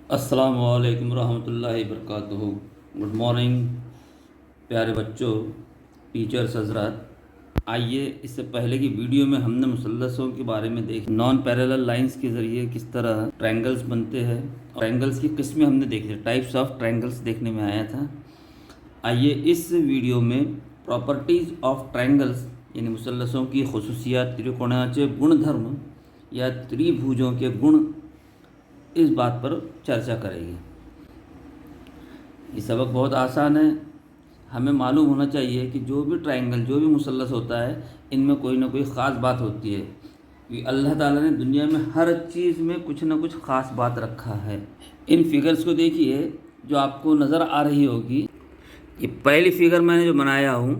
अस्सलामु अलैकुम रहमतुल्लाहि वबरकातुहू। गुड मॉर्निंग प्यारे बच्चों, टीचर्स हजरात। आइए, इससे पहले की वीडियो में हमने मुसल्लसों के बारे में देख नॉन पैरेलल लाइंस के ज़रिए किस तरह ट्रायंगल्स बनते हैं। ट्रायंगल्स की किस्में हमने देखी, टाइप्स ऑफ ट्रायंगल्स देखने में आया था। आइए इस वीडियो में प्रॉपर्टीज़ ऑफ ट्रायंगल्स यानी मुसल्लसों की खसूसियात, त्रिकोणाचे गुणधर्म या त्रिभुजों के गुण, इस बात पर चर्चा करेंगे। ये सबक बहुत आसान है। हमें मालूम होना चाहिए कि जो भी ट्रायंगल, जो भी मुसल्लस होता है, इनमें कोई ना कोई ख़ास बात होती है कि अल्लाह ताला ने दुनिया में हर चीज़ में कुछ ना कुछ ख़ास बात रखा है। इन फिगर्स को देखिए जो आपको नज़र आ रही होगी। ये पहली फिगर मैंने जो बनाया हूँ,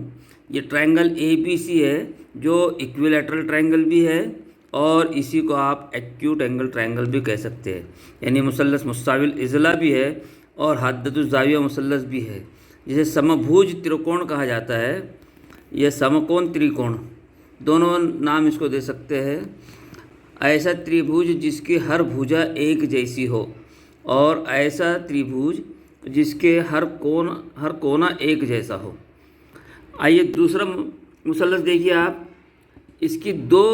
ये ट्रायंगल ABC है, जो इक्विलैटरल ट्रायंगल भी है और इसी को आप एक्यूट एंगल ट्रायंगल भी कह सकते हैं। यानी मुसल्लस मुस्ताविल इज़ला भी है और हद्दतुज़्ज़ाविया मुसल्लस भी है, जिसे समभुज त्रिकोण कहा जाता है। यह समकोण त्रिकोण, दोनों नाम इसको दे सकते हैं। ऐसा त्रिभुज जिसकी हर भुजा एक जैसी हो और ऐसा त्रिभुज जिसके हर कोना एक जैसा हो। आइए दूसरा मुसल्लस देखिए आप। इसकी दो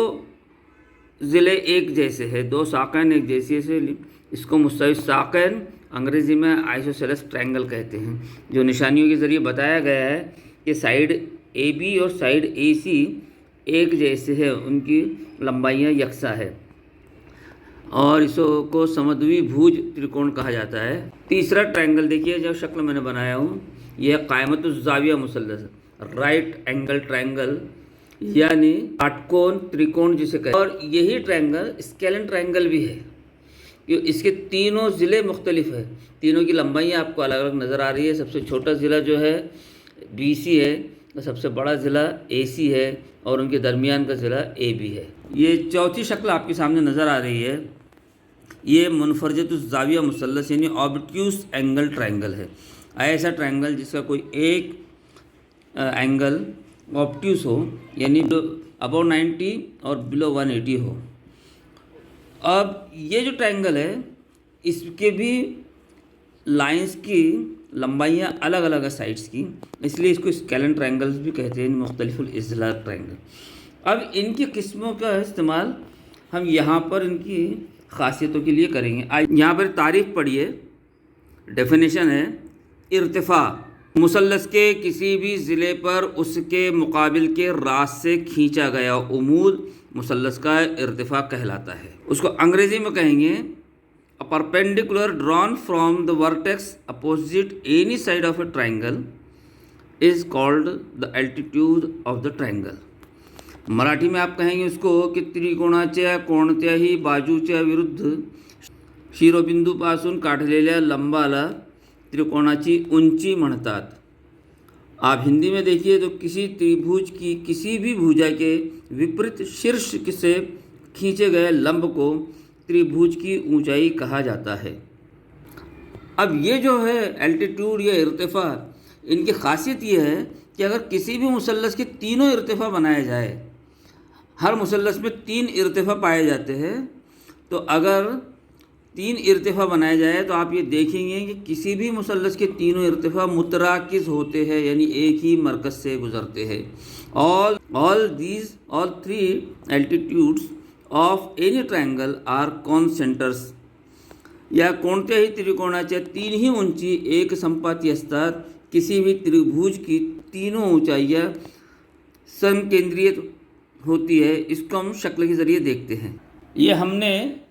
ज़िले एक जैसे है, दो साकैन एक जैसी है, इसको मुस्तविल साकैन अंग्रेज़ी में आइसोसेलेस ट्रायंगल कहते हैं। जो निशानियों के ज़रिए बताया गया है कि साइड AB और साइड AC एक जैसे है, उनकी लंबाइयाँ यकसा है और इसको समद्विभुज त्रिकोण कहा जाता है। तीसरा ट्रायंगल देखिए, जो शक्ल मैंने बनाया हूँ, यह क़ायमतुज़्ज़ाविया मुसल्लस, राइट एंगल ट्रायंगल यानी काटकोण त्रिकोण जिसे कहते हैं। और यही ट्रायंगल स्केलन ट्रायंगल भी है, क्योंकि इसके तीनों ज़िले मुख्तलिफ है। तीनों की लंबाइयाँ आपको अलग अलग नज़र आ रही है। सबसे छोटा ज़िला जो है BC है, और सबसे बड़ा ज़िला AC है, और उनके दरमियान का ज़िला AB है। ये चौथी शक्ल आपके सामने नज़र आ रही है। ये मुनफरजतुज़्ज़ाविया मुसल्लस यानी ऑब्ट्यूस एंगल ट्रायंगल है। ऐसा ट्रायंगल जिसका कोई एक एंगल ऑब्ट्यूस हो, यानी अबव 90 और बिलो 180 हो। अब ये जो ट्रायंगल है, इसके भी लाइंस की लंबाइयाँ अलग अलग है साइड्स की, इसलिए इसको स्केलन ट्रायंगल्स भी कहते हैं, मुख्तलिफुल इज़्ला ट्रायंगल। अब इनकी किस्मों का इस्तेमाल हम यहाँ पर इनकी खासियतों के लिए करेंगे। यहाँ पर तारीफ़ पढ़िए, डेफिनेशन है। इर्तिफ़ा, मुसल्लस के किसी भी ज़िले पर उसके मुकाबिल के रास से खींचा गया उमूद मुसल्लस का इर्तिफ़ा कहलाता है। उसको अंग्रेज़ी में कहेंगे a perpendicular drawn from the vertex opposite any side of a triangle is called the altitude of the triangle. Marathi में आप कहेंगे उसको की त्रिकोणाच्या कोणत्याही बाजूच्या विरुद्ध शिरोबिंदूपासून काढलेल्या लंबाला त्रिकोणाची उंची म्हणतात। आप हिंदी में देखिए तो किसी त्रिभुज की किसी भी भुजा के विपरीत शीर्ष से खींचे गए लंब को त्रिभुज की ऊंचाई कहा जाता है। अब ये जो है एल्टीट्यूड या इर्तिफ़ा, इनकी खासियत ये है कि अगर किसी भी मुसल्लस के तीनों इर्तिफ़ा बनाए जाए, हर मुसल्लस में 3 इर्तिफ़ा पाए जाते हैं, तो अगर 3 इर्तिफ़ा बनाए जाए तो आप ये देखेंगे कि किसी भी मुसल्लस के तीनों इर्तिफ़ा मुतराकिज़ होते हैं, यानी एक ही मरकज़ से गुज़रते हैं। All 3 altitudes of any triangle are कॉन्सेंटर्स, या कोणत्याही त्रिकोणाच्या 3ही उंची एक संपाती असतात। किसी भी त्रिभुज की तीनों ऊंचाइयाँ समकेंद्रित होती है। इसको हम शक्ल के ज़रिए देखते हैं। ये हमने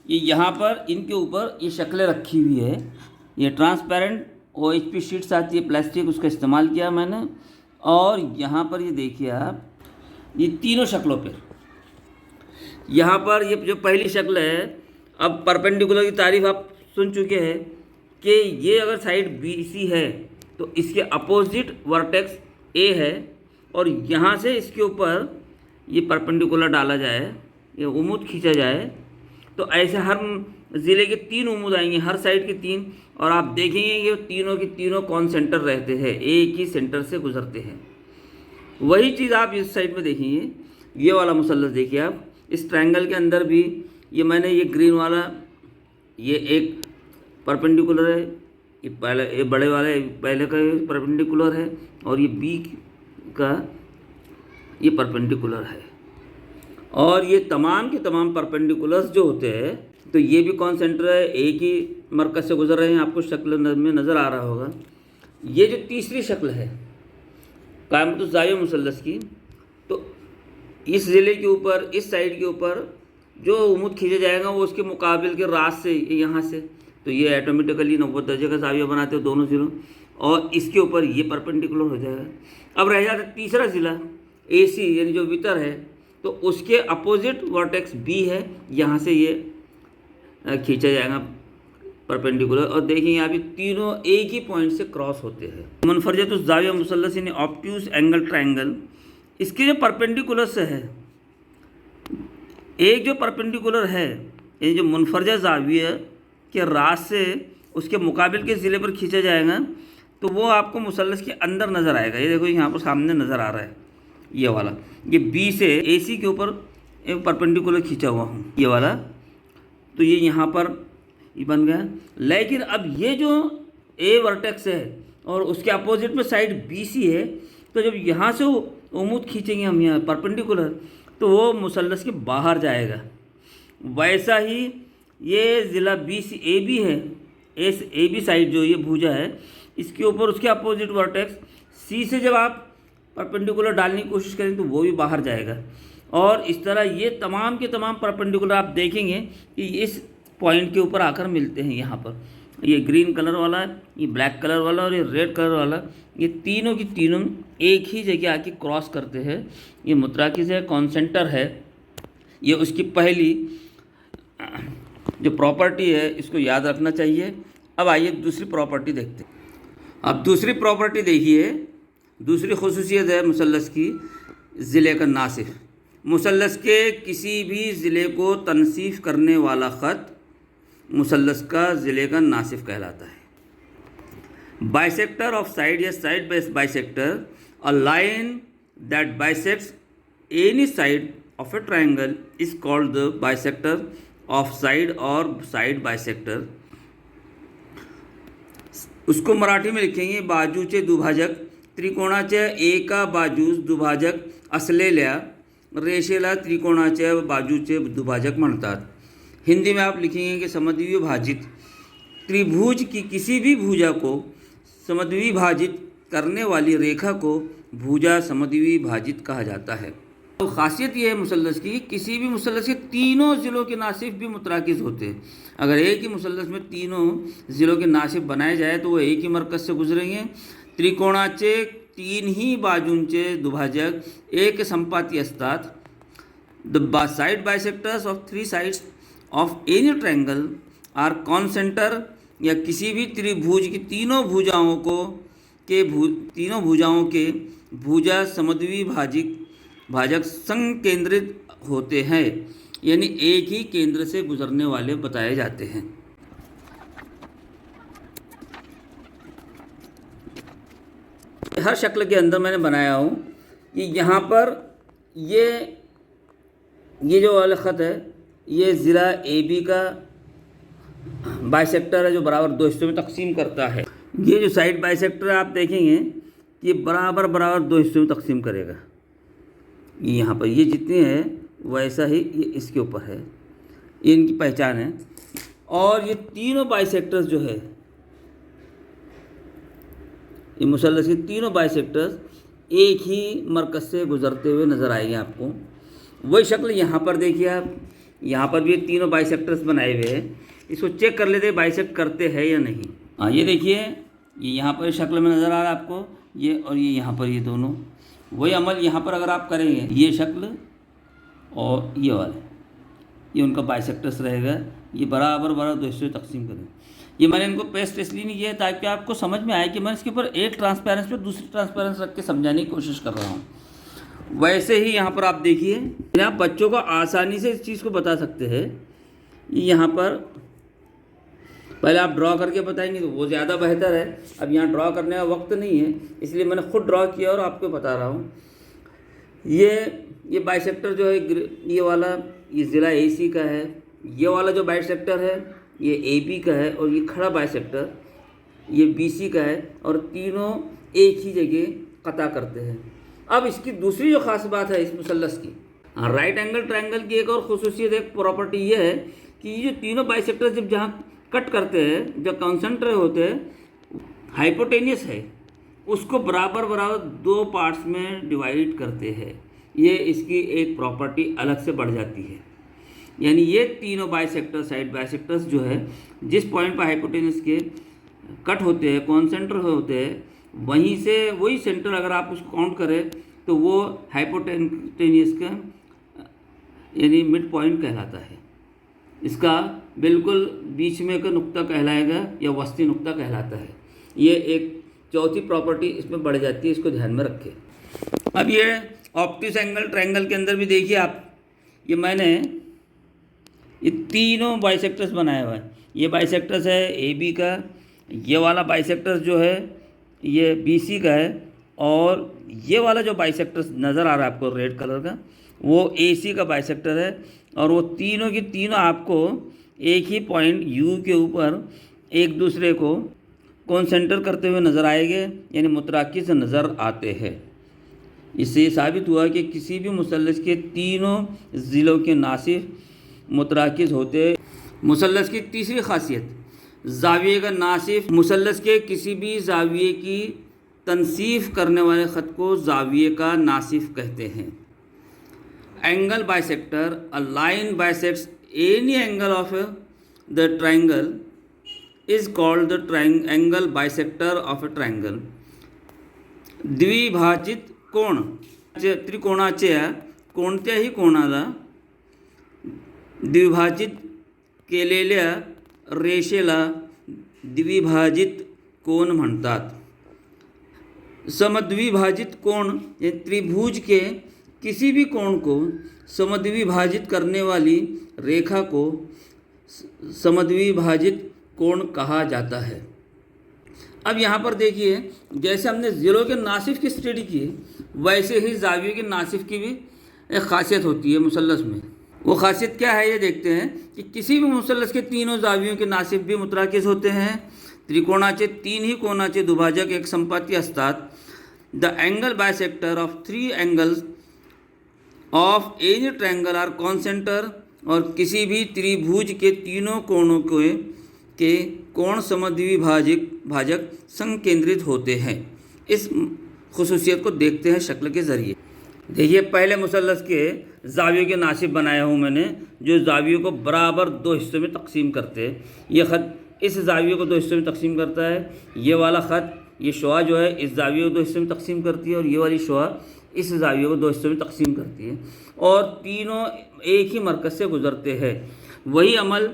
यहाँ पर इनके ऊपर ये शक्लें रखी हुई है। ये ट्रांसपेरेंट OHP शीट्स आती है प्लास्टिक, उसका इस्तेमाल किया मैंने। और यहाँ पर ये देखिए आप, ये तीनों शक्लों पर, यहाँ पर ये जो पहली शक्ल है, अब परपेंडिकुलर की तारीफ आप सुन चुके हैं कि ये अगर साइड BC है तो इसके अपोजिट वर्टेक्स A है, और यहाँ से इसके ऊपर ये परपेंडिकुलर डाला जाए, ये उमूद खींचा जाए, तो ऐसे हर ज़िले के 3 उमूद आएंगे, हर साइड के 3, और आप देखेंगे कि तीनों के तीनों कौन सेंटर रहते हैं, एक ही सेंटर से गुजरते हैं। वही चीज़ आप इस साइड में देखेंगे। ये वाला मुसल्लस देखिए आप, इस ट्रायंगल के अंदर भी ये मैंने ये ग्रीन वाला ये एक परपेंडिकुलर है, ये पहले ये बड़े वाले पहले का परपेंडिकुलर है, और ये बी का ये परपेंडिकुलर है। और ये तमाम के तमाम परपेंडिकुलर्स जो होते हैं, तो ये भी कौन सेंटर है, एक ही मरकज़ से गुजर रहे हैं, आपको शक्ल में नज़र आ रहा होगा। ये जो तीसरी शक्ल है क़ाइमतुज़ ज़ाविया मुसल्लस की, तो इस ज़िले के ऊपर, इस साइड के ऊपर जो उमुद खींचा जाएगा वो उसके मुकाबिल के रास से, यहाँ से, तो ये ऑटोमेटिकली 90 दर्जे का ज़ाविया बनाते हो दोनों ज़िलों, और इसके ऊपर ये परपेंडिकुलर हो जाएगा। अब रह जाता है तीसरा ज़िला AC, यानी जो वितर है, तो उसके अपोजिट वर्टेक्स B है, यहाँ से ये खींचा जाएगा परपेंडिकुलर, और देखिए यहाँ पे तीनों एक ही पॉइंट से क्रॉस होते हैं। मुनफरजतुज़ ज़ाविया मुसल्लस यानी ऑब्ट्यूज एंगल ट्रायंगल, इसके जो परपेंडिकुलर से है, एक जो परपेंडिकुलर है ये जो मुनफरजा ज़ाविया के रास से उसके मुकाबिल के ज़िले पर खींचा जाएगा, तो वो आपको मुसल्लस के अंदर नज़र आएगा। ये देखो यहाँ पर सामने नज़र आ रहा है, ये वाला, ये B से AC के ऊपर एक परपेंडिकुलर खींचा हुआ हूँ, ये वाला, तो ये यहाँ पर ये बन गया। लेकिन अब ये जो A वर्टेक्स है और उसके अपोजिट में साइड BC है, तो जब यहाँ से उम्मूद खींचेंगे हम यहाँ परपेंडिकुलर, तो वो मुसल्लस के बाहर जाएगा। वैसा ही ये ज़िला AB है, AB साइड जो ये भुजा है, इसके ऊपर उसके अपोजिट वर्टेक्स C से जब आप परपेंडिकुलर डालने की कोशिश करें तो वो भी बाहर जाएगा। और इस तरह ये तमाम के तमाम परपेंडिकुलर आप देखेंगे कि इस पॉइंट के ऊपर आकर मिलते हैं। यहाँ पर ये ग्रीन कलर वाला, ये ब्लैक कलर वाला और ये रेड कलर वाला, ये तीनों की तीनों एक ही जगह आके क्रॉस करते हैं। ये मुतराकिज़ है, कॉन्सेंटर है, ये उसकी पहली जो प्रॉपर्टी है, इसको याद रखना चाहिए। अब आइए दूसरी प्रॉपर्टी देखते हैं। अब दूसरी प्रॉपर्टी देखिए, दूसरी खुसूसियत है मुसल्लस की, ज़िले का नासिफ। मुसल्लस के किसी भी ज़िले को तनसीफ करने वाला ख़त मुसल्लस का ज़िले का नासिफ कहलाता है। बाइसेक्टर ऑफ साइड या side bisector, a line that bisects any side of a triangle is called the bisector of side और साइड बाइसेक्टर। उसको मराठी में लिखेंगे बाजूचे दुभाजक, त्रिकोणाच्या एका बाजूस दुभाजक असलेल्या रेषेला त्रिकोणाच्या बाजूचे दुभाजक म्हणतात। हिंदी में आप लिखेंगे कि समद्विभाजित त्रिभुज की किसी भी भुजा को समद्विभाजित करने वाली रेखा को भुजा समद्विभाजित कहा जाता है। तो खासियत ये है मुसल्लस की, किसी भी मुसल्लस के तीनों ज़िलों के नासिफ भी मुतराकिज़ होते हैं। अगर एक ही मुसल्लस में तीनों ज़िलों के नासिफ बनाए जाए तो वो एक ही मरकज़ से गुजरेंगे। त्रिकोणाचे तीनही बाजूंचे दुभाजक एक संपाती असतात। The side bisectors of 3 sides of any triangle are concurrent, या किसी भी त्रिभुज की तीनों भुजाओं के भुजा समद्विभाजक संकेंद्रित होते हैं, यानी एक ही केंद्र से गुजरने वाले बताए जाते हैं। हर शक्ल के अंदर मैंने बनाया हूँ कि यहाँ पर ये जो वाला ख़त है, ये ज़िला AB का बाइसेक्टर है जो बराबर 2 हिस्सों में तकसीम करता है। ये जो साइड बाइसेक्टर है आप देखेंगे ये बराबर 2 हिस्सों में तकसीम करेगा। ये यहाँ पर ये जितने हैं वैसा ही ये इसके ऊपर है, ये इनकी पहचान है। और ये तीनों बाइसेक्टर्स जो है, ये मुसल्लस के तीनों बाइसेक्टर्स एक ही मरकज़ से गुजरते हुए नज़र आएंगे आपको। वही शक्ल यहाँ पर देखिए आप, यहाँ पर भी तीनों बाइसेक्टर्स बनाए हुए हैं। इसको चेक कर लेते हैं बाइसेक्ट करते हैं या नहीं। हाँ, ये देखिए, ये यहाँ पर शक्ल में नज़र आ रहा है आपको, ये और ये यहाँ पर, ये दोनों वही अमल यहाँ पर अगर आप करेंगे, ये शक्ल और ये वाले, ये उनका बाइसेक्टर्स रहेगा। ये बराबर 2 हिस्सों में तकसीम करें। ये मैंने इनको पेस्ट इसलिए नहीं किया ताकि आपको समझ में आए कि मैं इसके ऊपर एक ट्रांसपेरेंस पर दूसरी ट्रांसपेरेंस रख के समझाने की कोशिश कर रहा हूँ। वैसे ही यहाँ पर आप देखिए, आप बच्चों को आसानी से इस चीज़ को बता सकते हैं। यहाँ पर पहले आप ड्रॉ करके बताएंगे तो वो ज़्यादा बेहतर है। अब यहाँ ड्रॉ करने का वक्त नहीं है, इसलिए मैंने खुद ड्रॉ किया और आपको बता रहा हूँ। ये बाइसेक्टर जो है, ये वाला, ये ज़िला AC का है। ये वाला जो बाइसेक्टर है ये AB का है और ये खड़ा बाइसेक्टर ये BC का है और तीनों एक ही जगह कता करते हैं। अब इसकी दूसरी जो ख़ास बात है इस मुसल्लस की, राइट एंगल ट्रायंगल की एक और खुसूसियत, एक प्रॉपर्टी ये है कि ये जो तीनों बाइसेक्टर्स जब जहाँ कट करते हैं, जब कॉन्सेंट्रेट होते हैं, हाइपोटेनियस है, उसको बराबर बराबर दो पार्ट्स में डिवाइड करते हैं। ये इसकी एक प्रॉपर्टी अलग से बढ़ जाती है। यानी ये तीनों बाइसेक्टर साइड बाइसेक्टर्स जो है जिस पॉइंट पर हाइपोटेनियस के कट होते हैं, कॉन्सेंट्रेट होते हैं, वहीं से वही सेंटर अगर आप उसको काउंट करें तो वो हाइपोटेनियस का यानी मिड पॉइंट कहलाता है। इसका बिल्कुल बीच में का नुक्ता कहलाएगा या वस्ती नुक्ता कहलाता है। ये एक चौथी प्रॉपर्टी इसमें बढ़ जाती है, इसको ध्यान में रखें। अब ये ऑप्टिस एंगल ट्रायंगल के अंदर भी देखिए आप, ये मैंने ये तीनों बाइसेक्टर्स बनाया हुआ है। ये बाइसेक्टर्स है AB का, ये वाला बाइसेक्टर्स जो है ये BC का है, और ये वाला जो बाइसेक्टर्स नज़र आ रहा है आपको रेड कलर का वो AC का बाइसेक्टर है। और वो तीनों की तीनों आपको एक ही पॉइंट U के ऊपर एक दूसरे को कॉन्सेंटर करते हुए नज़र आएंगे, यानी मुतराकिस नज़र आते हैं। इससे साबित हुआ कि किसी भी मुसल्लस के तीनों ज़िलों के नासिफ मुतराकिस होते। मुसल्लस की तीसरी खासियत, ज़ाविये का नासिफ। मुसल्लस के किसी भी ज़ाविये की तनसीफ करने वाले ख़त को ज़ाविये का नासिफ कहते हैं। Angle bisector, a line bisects any angle of the triangle is called the angle bisector of a triangle. द्विभाजित कोण, त्रिकोणाच्या कोणत्याही कोणाला द्विभाजित केलेल्या रेषेला द्विभाजित कोण म्हणतात। समद्विभाजित कोण, ये त्रिभुज के किसी भी कोण को समद्विभाजित करने वाली रेखा को समद्विभाजित कोण कहा जाता है। अब यहाँ पर देखिए, जैसे हमने ज़िलों के नासिफ की स्टडी की, वैसे ही ज़ावियों के नासिफ की भी एक ख़ासियत होती है मुसल्लस में। वो ख़ासियत क्या है ये देखते हैं कि किसी भी मुसल्लस के तीनों ज़ावियों के नासिफ भी मुतराकिस होते हैं। त्रिकोणाचे तीन ही कोणाचे दुभाजक एक संपाती असतात। The angle bisector of three angles of any triangle are concurrent, और किसी भी त्रिभुज के तीनों कोणों के कोण समद्विभाजक संकेंद्रित होते हैं। इस खुसूसियत को देखते हैं शक्ल के ज़रिए। देखिए, पहले मुसल्लस के ज़ावियों के नासिफ बनाया हूँ मैंने, जो ज़ावियों को बराबर दो हिस्सों में तकसीम करते हैं। ये ख़त इस ज़ावियों को दो हिस्सों में तकसीम करता है, ये वाला ख़त ये शुआ जो है इस ज़ावियों को दो हिस्सों में तकसीम करती है, और ये वाली शुआ इस ज़ावियों को दो हिस्सों में तकसीम करती है, और तीनों एक ही मरकज़ से गुज़रते हैं। वही अमल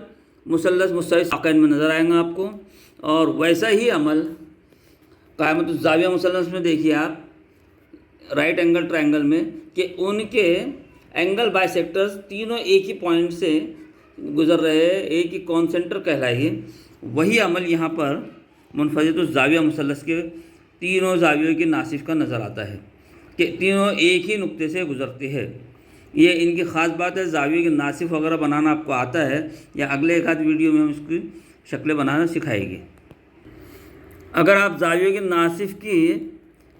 मुसल्लस मुस्तविस आक़ाइन में नज़र आएगा आपको, और वैसा ही अमल क़ायमत ज़ाविया मुसल्लस में देखिए आप, राइट एंगल ट्रायंगल में, कि उनके एंगल बाइसेक्टर्स तीनों एक ही पॉइंट से गुज़र रहे हैं, एक ही कॉन्सेंटर कहलाइए। वही अमल यहाँ पर मुनफज़िलुज़ ज़ाविया मुसल्लस के तीनों ज़ावियों के नासिफ का नज़र आता है कि तीनों एक ही नुक्ते से गुज़रते हैं। ये इनकी ख़ास बात है। ज़ाविये के नासिफ वगैरह बनाना आपको आता है, या अगले एक आध वीडियो में हम इसकी शक्लें बनाना सिखाएंगे। अगर आप ज़ाविये के नासिफ की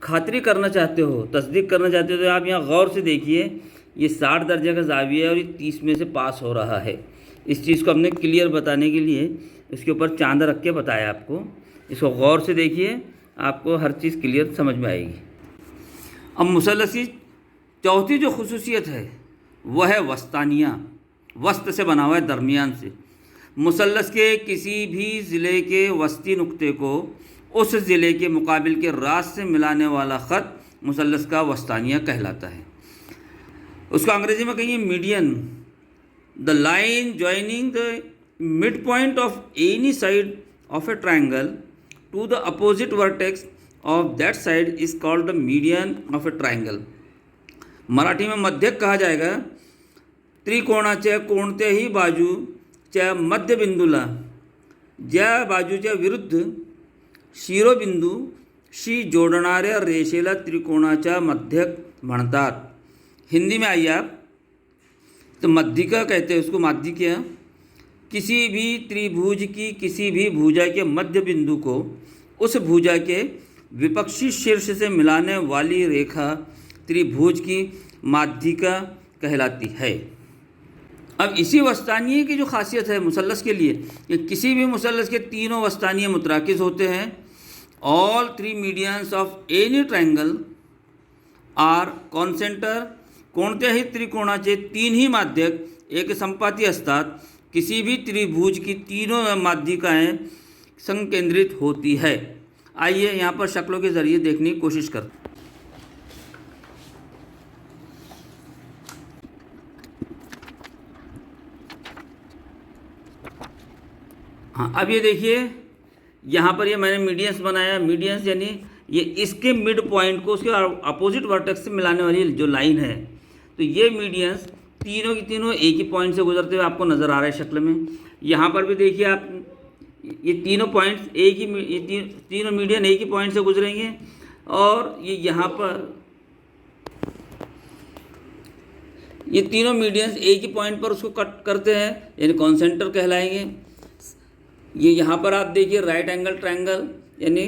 खातरी करना चाहते हो, तस्दीक करना चाहते हो, तो आप यहाँ गौर से देखिए, ये 60 दर्जे का ज़ाविया है और ये 30 में से पास हो रहा है। इस चीज़ को हमने क्लियर बताने के लिए इसके ऊपर चांदा रख के बताया आपको। इसको गौर से देखिए, आपको हर चीज़ क्लियर समझ में आएगी। अब मुसल्लस की चौथी जो खुसूसियत है वह है वस्तानिया। वस्त से बना हुआ है, दरमियान से। मुसल्लस के किसी भी ज़िले के वस्ती नुक्ते को उस ज़िले के मुकाबिल के रास से मिलाने वाला ख़त मुसल्लस का वस्तानिया कहलाता है। उसको अंग्रेज़ी में कहेंगे median. The line joining the mid point of any side of a triangle to the opposite vertex of that side is called the median of a triangle. Marathi में मध्यक कहा जाएगा त्रिकोणाच्या कोणत्याही बाजूच्या मध्यबिंदूला ज्या बाजूच्या विरुद्ध शिरोबिंदूशी जोडणाऱ्या रेषेला त्रिकोणाच्या मध्यक म्हणतात। हिंदी में आइए आप, तो मध्यिका कहते हैं उसको, माध्यिका। किसी भी त्रिभुज की किसी भी भुजा के मध्य बिंदु को उस भुजा के विपक्षी शीर्ष से मिलाने वाली रेखा त्रिभुज की माध्यिका कहलाती है। अब इसी वस्तानीय की जो खासियत है मुसल्लस के लिए कि किसी भी मुसल्लस के तीनों वस्तानीय मुतराकिज़ होते हैं। All three medians of any triangle are concurrent, कोणत्याही त्रिकोणाचे तीनही माध्यक एक संपाती असतात। किसी भी त्रिभुज की तीनों माध्यिकाएं संकेंद्रित होती है। आइए यहाँ पर शक्लों के ज़रिए देखने की कोशिश करते हैं। हाँ, अब ये देखिए यहाँ पर ये मैंने मीडियंस बनाया। मीडियंस यानी ये इसके मिड पॉइंट को उसके अपोजिट वर्टेक्स से मिलाने वाली जो लाइन है। तो ये मीडियंस तीनों की तीनों एक ही पॉइंट से गुजरते हुए आपको नज़र आ रहा है शक्ल में। यहाँ पर भी देखिए आप, ये तीनों पॉइंट्स एक ही तीनों मीडियन एक ही पॉइंट से गुजरेंगे। और ये यहाँ पर ये तीनों मीडियंस एक ही पॉइंट पर उसको कट करते हैं, यानी कॉन्सेंटर कहलाएंगे। ये यहाँ पर आप देखिए राइट एंगल ट्रायंगल यानी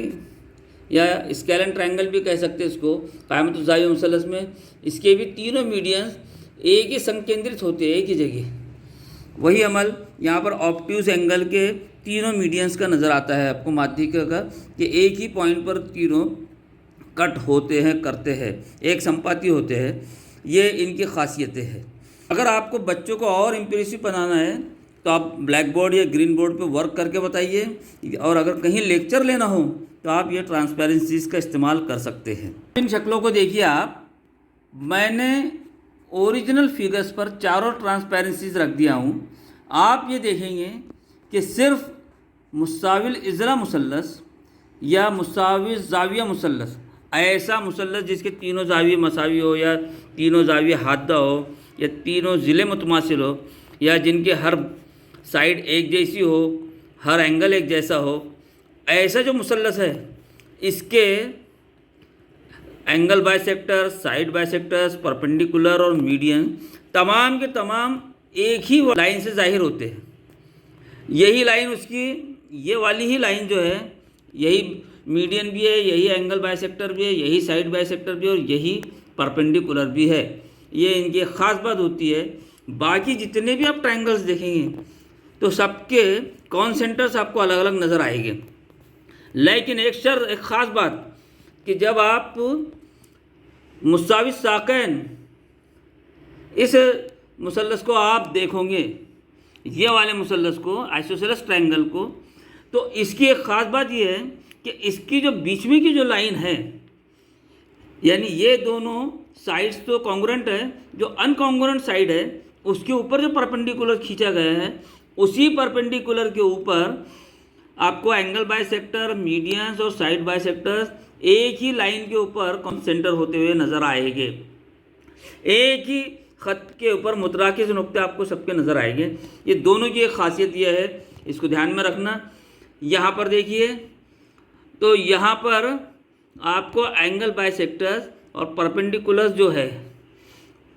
या स्केलन ट्रायंगल भी कह सकते हैं इसको, कायमतुज़ ज़ाविया मुसल्लस में। इसके भी तीनों मीडियंस एक ही संकेंद्रित होते हैं एक ही जगह। वही अमल यहाँ पर ऑब्ट्यूज एंगल के तीनों मीडियंस का नज़र आता है आपको माध्यिका का, कि एक ही पॉइंट पर तीनों कट होते हैं, करते हैं, एक संपाती होते हैं। ये इनकी खासियतें हैं। अगर आपको बच्चों को और इम्प्रेसिव बनाना है तो आप ब्लैक बोर्ड या ग्रीन बोर्ड पे वर्क करके बताइए, और अगर कहीं लेक्चर लेना हो तो आप ये ट्रांसपेरेंसीज का इस्तेमाल कर सकते हैं। इन शक्लों को देखिए आप, मैंने ओरिजिनल फिगर्स पर चारों ट्रांसपेरेंसीज रख दिया हूँ। आप ये देखेंगे कि सिर्फ मुस्ताविल इज़रा मुसल्लस या मुस्ताविल ज़ाविया मुसल्लस, ऐसा मुसल्लस जिसके तीनों ज़ाविये मसावी हो या तीनों ज़ाविये हादा हो या तीनों ज़िले मुतमासिल हो या जिनके हर साइड एक जैसी हो, हर एंगल एक जैसा हो, ऐसा जो मुसल्लस है इसके angle bisector, side bisectors, perpendicular और मीडियन तमाम के तमाम एक ही लाइन से जाहिर होते हैं। यही लाइन उसकी, ये वाली ही लाइन जो है, यही मीडियन भी है, यही एंगल बाइसेक्टर भी है, यही साइड बाइसेक्टर भी है और यही परपेंडिकुलर भी है। ये इनकी ख़ास बात होती है। बाकी जितने भी आप ट्रायंगल्स देखेंगे तो सबके कॉन्सेंटर्स आपको अलग अलग नज़र आएंगे, लेकिन एक ख़ास बात कि जब आप मुस्तावी साकैन इस मुसल्लस को आप देखोगे, ये वाले मुसल्लस को, आइसोसेलेस ट्रायंगल को, तो इसकी एक ख़ास बात ये है कि इसकी जो बीच में की जो लाइन है, यानी ये दोनों साइड्स तो कॉन्ग्रुएंट है, जो अनकॉन्ग्रुएंट साइड है उसके ऊपर जो परपेंडिकुलर खींचा गया है, उसी परपेंडिकुलर के ऊपर आपको एंगल बाइसेक्टर, मीडियंस और साइड बाइसेक्टर्स एक ही लाइन के ऊपर कॉन्सेंटर होते हुए नज़र आएंगे। एक ही ख़त के ऊपर मुतराकिज़ नुक्ते आपको सबके नज़र आएंगे। ये दोनों की एक खासियत यह है, इसको ध्यान में रखना। यहाँ पर देखिए, तो यहाँ पर आपको एंगल बाइसेक्टर्स और परपेंडिकुलर्स जो है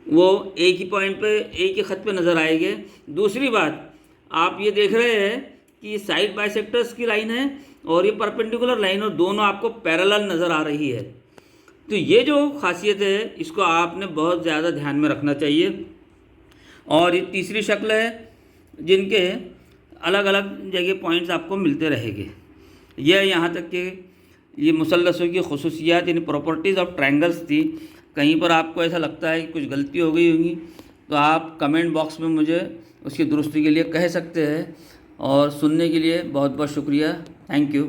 वो एक ही पॉइंट पे, एक ही ख़त पे नज़र आएंगे। दूसरी बात, आप ये देख रहे हैं कि साइड बाइसेक्टर्स की लाइन है और ये परपेंडिकुलर लाइन, और दोनों आपको पैरेलल नज़र आ रही है। तो ये जो खासियत है इसको आपने बहुत ज़्यादा ध्यान में रखना चाहिए। और ये तीसरी शक्ल है जिनके अलग अलग जगह पॉइंट्स आपको मिलते रहेंगे। यह यहाँ तक कि ये मुसल्लसों की खुसूसियात यानी प्रॉपर्टीज़ ऑफ ट्रायंगल्स थी। कहीं पर आपको ऐसा लगता है कि कुछ गलती हो गई होगी तो आप कमेंट बॉक्स में मुझे उसकी दुरुस्ती के लिए कह सकते हैं। और सुनने के लिए बहुत बहुत शुक्रिया। Thank you.